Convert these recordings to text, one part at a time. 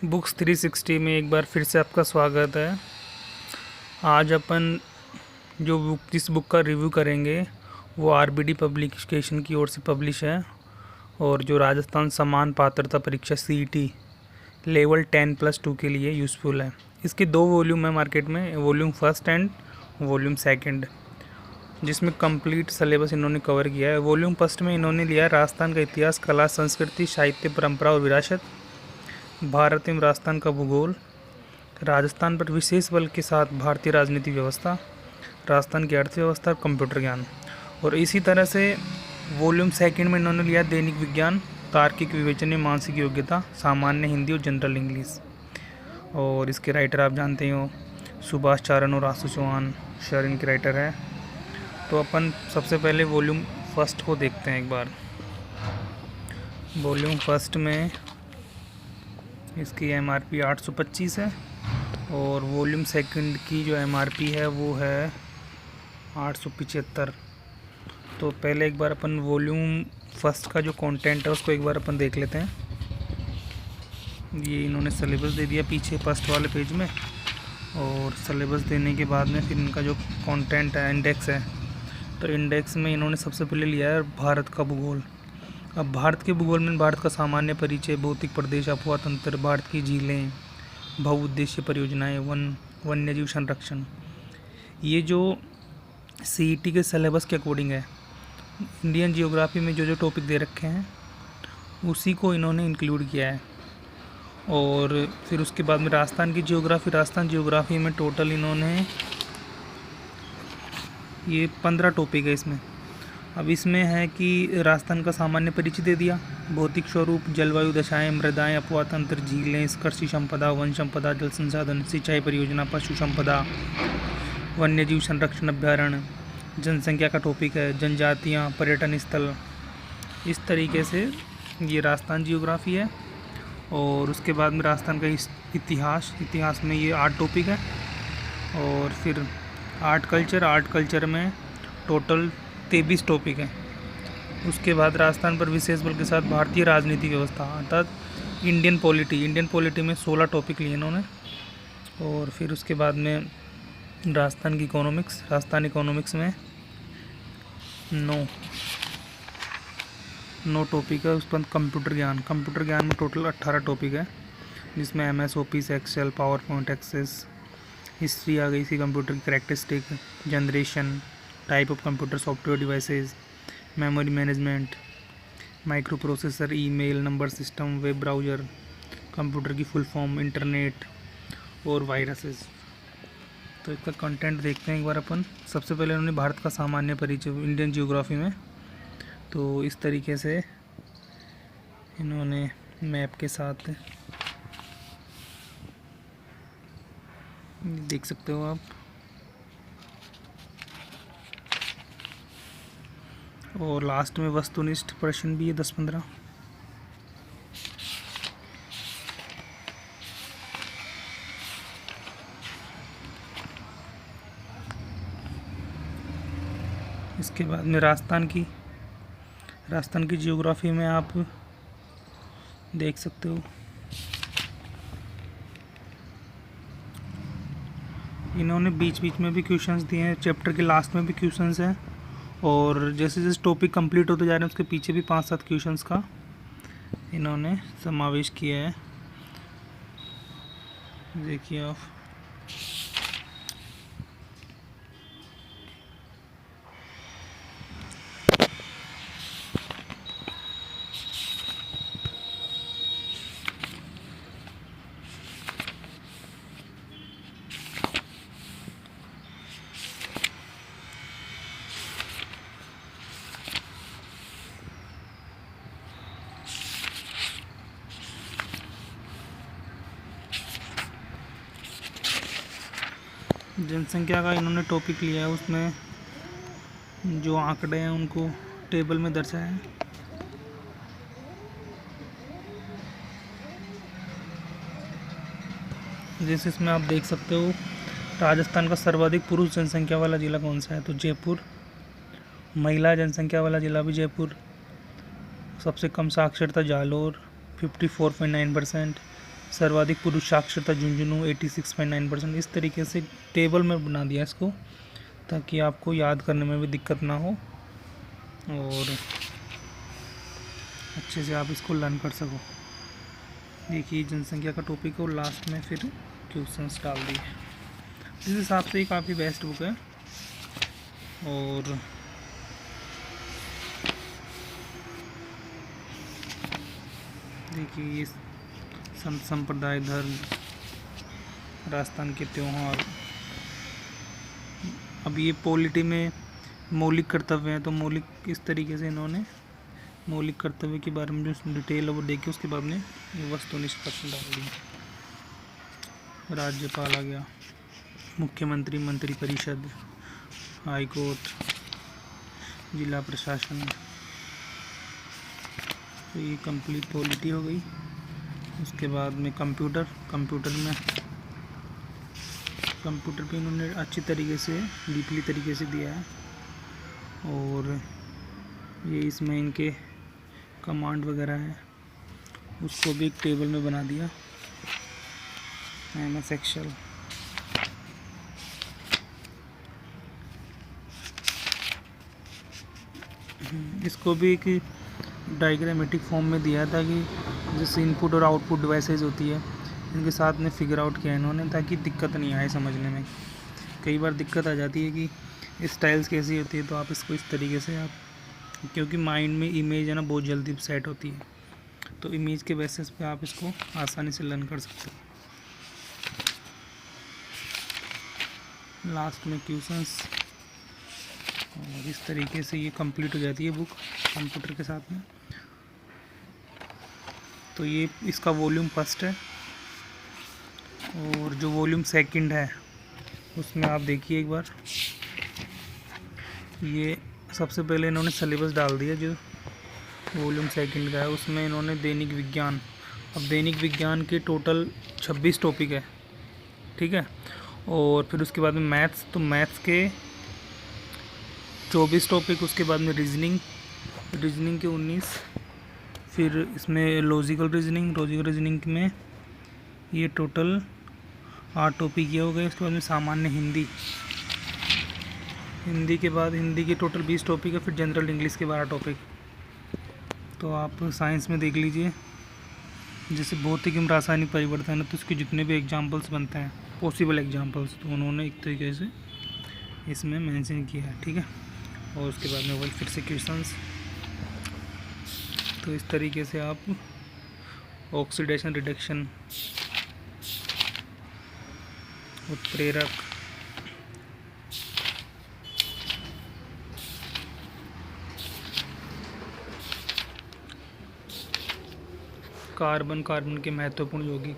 Books 360 में एक बार फिर से आपका स्वागत है। आज अपन जिस बुक का रिव्यू करेंगे वो आरबीडी पब्लिकेशन की ओर से पब्लिश है और जो राजस्थान समान पात्रता परीक्षा सीईटी लेवल 10+2 के लिए यूज़फुल है। इसके 2 वॉल्यूम है मार्केट में, volume first and volume second, जिसमें कंप्लीट सिलेबस इन्होंने कवर किया है। वॉल्यूम फर्स्ट में इन्होंने लिया है राजस्थान का इतिहास, कला, संस्कृति, साहित्य, परंपरा और विरासत, भारत एवं राजस्थान का भूगोल, राजस्थान पर विशेष बल के साथ भारतीय राजनीतिक व्यवस्था, राजस्थान की अर्थव्यवस्था और कंप्यूटर ज्ञान। और इसी तरह से वॉल्यूम सेकंड में इन्होंने लिया दैनिक विज्ञान, तार्किक विवेचन, मानसिक योग्यता, सामान्य हिंदी और जनरल इंग्लिश। और इसके राइटर आप जानते हो सुभाष चारण और आशु चौहान सर इनके राइटर है। तो अपन सबसे पहले वॉल्यूम फर्स्ट को देखते हैं एक बार। वॉल्यूम फर्स्ट में इसकी एमआरपी 825 है और वॉल्यूम सेकंड की जो एमआरपी है वो है 875। तो पहले एक बार अपन वॉल्यूम फर्स्ट का जो कंटेंट है उसको एक बार अपन देख लेते हैं। ये इन्होंने सिलेबस दे दिया पीछे फर्स्ट वाले पेज में, और सिलेबस देने के बाद में फिर इनका जो कंटेंट है इंडेक्स है। तो इंडेक्स में इन्होंने सबसे पहले लिया है भारत का भूगोल। अब भारत के भूगोल में भारत का सामान्य परिचय, भौतिक प्रदेश, अफवाह तंत्र, भारत की झीलें, बहुउद्देशीय परियोजनाएं, वन्यजीव संरक्षण। ये जो सीईटी के सिलेबस के अकॉर्डिंग है, इंडियन जियोग्राफी में जो टॉपिक दे रखे हैं उसी को इन्होंने इंक्लूड किया है। और फिर उसके बाद में राजस्थान जियोग्राफी में टोटल इन्होंने ये 15 टॉपिक है इसमें। अब इसमें है कि राजस्थान का सामान्य परिचय दे दिया, भौतिक स्वरूप, जलवायु दशाएं, मृदाएं, अफवाह तंत्र, झीलें, कृषि संपदा, वन संपदा, जल संसाधन, सिंचाई परियोजना, पशु संपदा, वन्यजीव संरक्षण अभ्यारण्य, जनसंख्या का टॉपिक है, जनजातियां, पर्यटन स्थल। इस तरीके से ये राजस्थान जियोग्राफी है। और उसके बाद में राजस्थान का इतिहास में ये 8 टॉपिक है। और फिर आर्ट कल्चर में टोटल 23 टॉपिक है। उसके बाद राजस्थान पर विशेष बल के साथ भारतीय राजनीतिक व्यवस्था अर्थात इंडियन पॉलिटी में 16 टॉपिक लिए इन्होंने। और फिर उसके बाद में राजस्थान इकोनॉमिक्स में 9 टॉपिक है। उस पर कंप्यूटर ज्ञान में टोटल 18 टॉपिक है, जिसमें MS office, excel, PowerPoint, access, history आ गई थी, कंप्यूटर की characteristic, generation, type of computer, software devices, memory management, microprocessor, email, number system, web browser, computer की फुल फॉर्म, इंटरनेट और वायरसेस। तो इसका कंटेंट देखते हैं एक बार अपन। सबसे पहले उन्होंने भारत का सामान्य परिचय इंडियन जियोग्राफी में, तो इस तरीके से इन्होंने मैप के साथ देख सकते हो आप। और लास्ट में वस्तुनिष्ठ प्रश्न भी है 10-15। इसके बाद में राजस्थान की जियोग्राफी में आप देख सकते हो इन्होंने बीच में भी क्वेश्चंस दिए हैं, चैप्टर के लास्ट में भी क्वेश्चंस हैं। और जैसे जैसे टॉपिक कंप्लीट होते जा रहे हैं उसके पीछे भी 5-7 क्वेश्चंस का इन्होंने समावेश किया है। देखिए आप। जनसंख्या का इन्होंने टॉपिक लिया है, उसमें जो आंकड़े हैं उनको टेबल में दर्शाया है। जैसे इसमें आप देख सकते हो राजस्थान का सर्वाधिक पुरुष जनसंख्या वाला ज़िला कौन सा है, तो जयपुर। महिला जनसंख्या वाला ज़िला भी जयपुर। सबसे कम साक्षरता जालोर 54.9%। सर्वाधिक पुरुष साक्षरता झुंझुनू 86.9%। इस तरीके से टेबल में बना दिया इसको, ताकि आपको याद करने में भी दिक्कत ना हो और अच्छे से आप इसको लर्न कर सको। देखिए जनसंख्या का टॉपिक है और लास्ट में फिर क्वेश्चंस डाल दिए। इस हिसाब से ये काफ़ी बेस्ट बुक है। और देखिए ये संत संप्रदाय, धर्म, राजस्थान के त्यौहार। अब ये पॉलिटी में मौलिक कर्तव्य हैं, तो मौलिक इस तरीके से इन्होंने मौलिक कर्तव्य के बारे में जो डिटेल है वो देखे, उसके बाद में ये वस्तुनिष्ठ प्रश्न डाल दिए। राज्यपाल आ गया, मुख्यमंत्री, मंत्री परिषद, हाई कोर्ट, जिला प्रशासन। तो ये कंप्लीट पॉलिटी हो गई। उसके बाद में कंप्यूटर पे इन्होंने अच्छी तरीके से डीपली तरीके से दिया है। और ये इसमें इनके कमांड वगैरह है, उसको भी एक टेबल में बना दिया। MS एक्सेल, इसको भी एक डायग्रामेटिक फॉर्म में दिया था कि जैसे इनपुट और आउटपुट डिवाइसेज होती है, इनके साथ में फिगर आउट किया इन्होंने, ताकि दिक्कत नहीं आए समझने में। कई बार दिक्कत आ जाती है कि स्टाइल्स कैसी होती है, तो आप इसको इस तरीके से आप, क्योंकि माइंड में इमेज है ना बहुत जल्दी सेट होती है, तो इमेज के बेसिस पे आप इसको आसानी से लर्न कर सकते हो। लास्ट में क्वेश्चंस, और इस तरीके से ये कंप्लीट हो जाती है बुक कंप्यूटर के साथ में। तो ये इसका वॉल्यूम फर्स्ट है, और जो वॉल्यूम सेकंड है उसमें आप देखिए एक बार, ये सबसे पहले इन्होंने सिलेबस डाल दिया जो वॉल्यूम सेकंड का है। उसमें इन्होंने दैनिक विज्ञान, अब दैनिक विज्ञान के टोटल 26 टॉपिक है, ठीक है। और फिर उसके बाद में मैथ्स, तो मैथ्स के 24 टॉपिक। उसके बाद में रीजनिंग के 19। फिर इसमें लॉजिकल रीजनिंग में ये टोटल 8 टॉपिक ये हो गए। उसके बाद में सामान्य हिंदी के बाद हिंदी के टोटल 20 टॉपिक है। फिर जनरल इंग्लिश के 12 टॉपिक। तो आप साइंस में देख लीजिए, जैसे भौतिक एवं रासायनिक परिवर्तन है, तो उसके जितने भी एग्जाम्पल्स बनते हैं, पॉसिबल एग्जाम्पल्स, तो उन्होंने एक तरीके से इसमें मेंशन किया है, ठीक है। और उसके बाद में वही फिर से क्वेश्चंस। तो इस तरीके से आप ऑक्सीडेशन, रिडक्शन, उत्प्रेरक, कार्बन के महत्वपूर्ण यौगिक,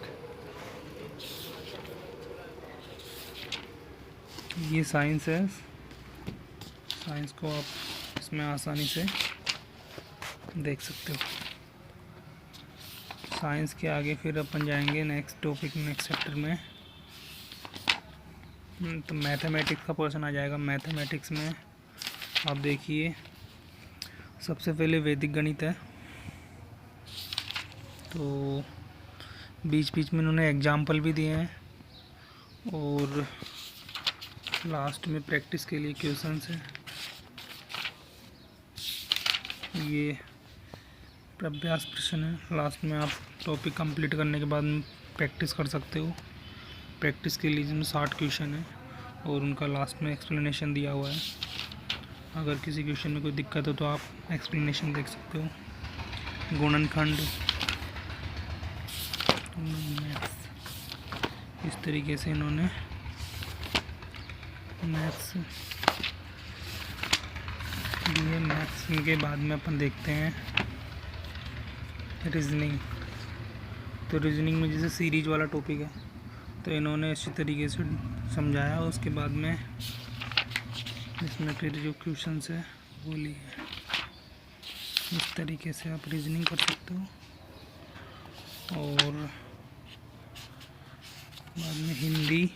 ये साइंस है। साइंस को आप इसमें आसानी से देख सकते हो। साइंस के आगे फिर अपन जाएंगे नेक्स्ट टॉपिक, नेक्स्ट चैप्टर में, तो मैथमेटिक्स का पोर्शन आ जाएगा। मैथमेटिक्स में आप देखिए, सबसे पहले वैदिक गणित है, तो बीच में इन्होंने एग्जाम्पल भी दिए हैं, और लास्ट में प्रैक्टिस के लिए क्वेश्चंस है। ये अभ्यास प्रश्न है। लास्ट में आप टॉपिक कंप्लीट करने के बाद प्रैक्टिस कर सकते हो। प्रैक्टिस के लिए जिसमें 60 क्वेश्चन है, और उनका लास्ट में एक्सप्लेनेशन दिया हुआ है। अगर किसी क्वेश्चन में कोई दिक्कत हो तो आप एक्सप्लेनेशन देख सकते हो। गुणनखंड, इस तरीके से इन्होंने मैथ्स दिए। मैथ्स के बाद में अपन देखते हैं रीजनिंग। तो रीजनिंग में जैसे सीरीज वाला टॉपिक है, तो इन्होंने अच्छी तरीके से समझाया। उसके बाद में इसमें फिर जो क्वेश्चंस है वो लिए, इस तरीके से आप रीजनिंग कर सकते हो। और बाद में हिंदी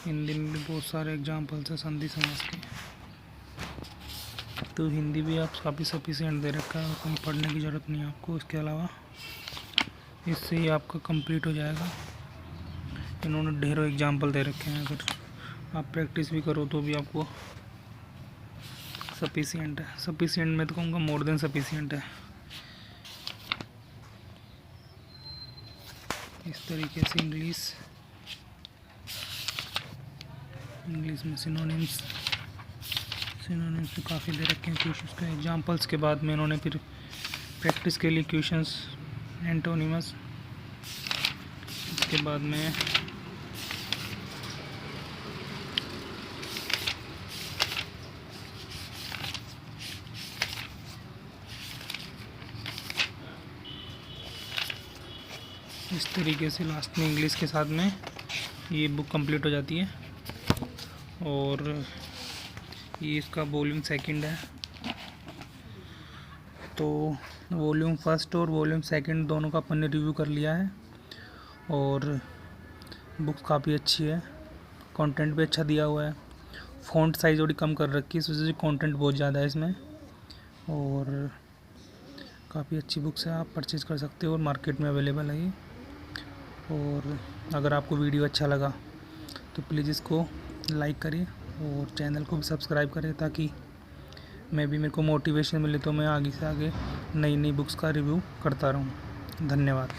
में भी बहुत सारे एग्जाम्पल्स है संधि समास के, तो हिंदी भी आप काफ़ी सफिशिएंट दे रखा है, कहीं पढ़ने की ज़रूरत नहीं है आपको। इसके अलावा इससे ही आपका कंप्लीट हो जाएगा। इन्होंने ढेरों एग्जाम्पल दे रखे हैं, अगर आप प्रैक्टिस भी करो तो भी आपको सफिशिएंट है। सफिशिएंट मैं तो कहूँगा मोर देन सफिशिएंट है। इस तरीके से इंग्लिश में सिनोनिम्स तो काफ़ी दे रखे हैं क्वेश्चंस के एग्जांपल्स के बाद में इन्होंने फिर प्रैक्टिस के लिए क्वेश्चंस एंटोनिमस, इसके बाद में इस तरीके से लास्ट में इंग्लिश के साथ में ये बुक कंप्लीट हो जाती है। और ये इसका वॉल्यूम सेकंड है। तो वॉल्यूम फर्स्ट और वॉल्यूम सेकंड दोनों का अपन ने रिव्यू कर लिया है और बुक काफ़ी अच्छी है, कंटेंट भी अच्छा दिया हुआ है। फ़ॉन्ट साइज़ थोड़ी कम कर रखी है, इस वजह से कंटेंट बहुत ज़्यादा है इसमें और काफ़ी अच्छी बुक्स है, आप परचेज़ कर सकते हो और मार्केट में अवेलेबल है ये। और अगर आपको वीडियो अच्छा लगा तो प्लीज़ इसको लाइक करिए और चैनल को भी सब्सक्राइब करें, ताकि मेरे को मोटिवेशन मिले तो मैं आगे से आगे नई बुक्स का रिव्यू करता रहूँ। धन्यवाद।